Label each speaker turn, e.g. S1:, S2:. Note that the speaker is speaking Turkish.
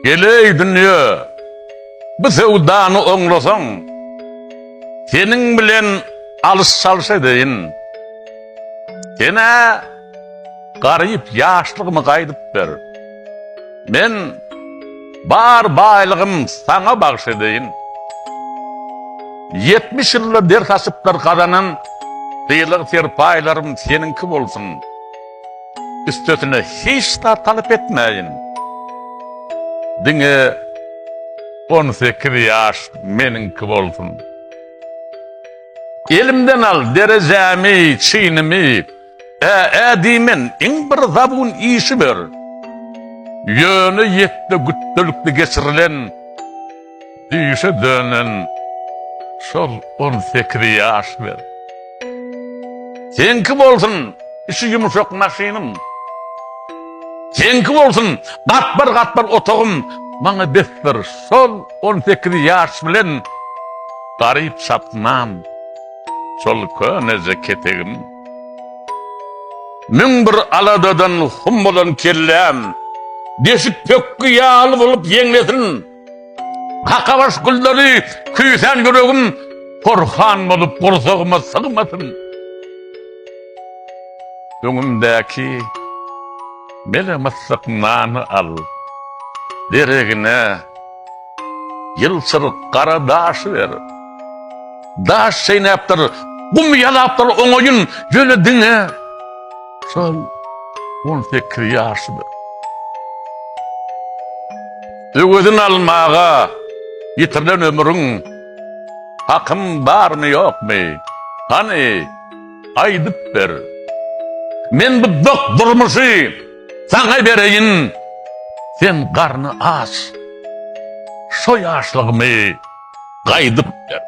S1: Geley dünya, bu sevdanı oňlasaň, seniň bilen alys-salys edeýin. Sene garyp ýaşlygymy gaýdyp ber. Men bar baýlygym saňa bagş edeýin. 70 ýyllar ders asyplar kadanan dyýylyk terpaýlarym seninki bolsun. Üstötüne hiç da talep etmeyin. Diňe 18 ýaş meninki bolsun. Elimden al derejämi, çiğnimi, diýmen iň bir zabun işi ber. Ýöne ýetde güttülükli geçirilen, düýşe dönen, şol 18 ýaş ber. Senki bolsun, işi ýumuşak maşinim. Senki bolsun, gatbar otogum, maňa besler, şol 18 ýaş bilen garyp sapmam, şol köneje ketegim. Müň bir aladadan hum bolan kellem, deşik tökkü ýaly bolup ýeňlesin. Hakabaş gülleri küýsen ýüregim, korhan bolup gorsagyma sygmasyn. Öňümdäki mele massaknany al, deregine ýylçyryk gara daş ber. Daş şeýnäpdir, gum ýalapdyr oňoýun jöledine. Şol 18 ýaşydyr. Öwedin almaga ýitirilen ömrüň hakym barmy ýokmy? Hani aýdyp ber. Men bu dok durmuşy saňa bereýin. Sen garny aç. Şo ýaşlygymy gaýdyp ber.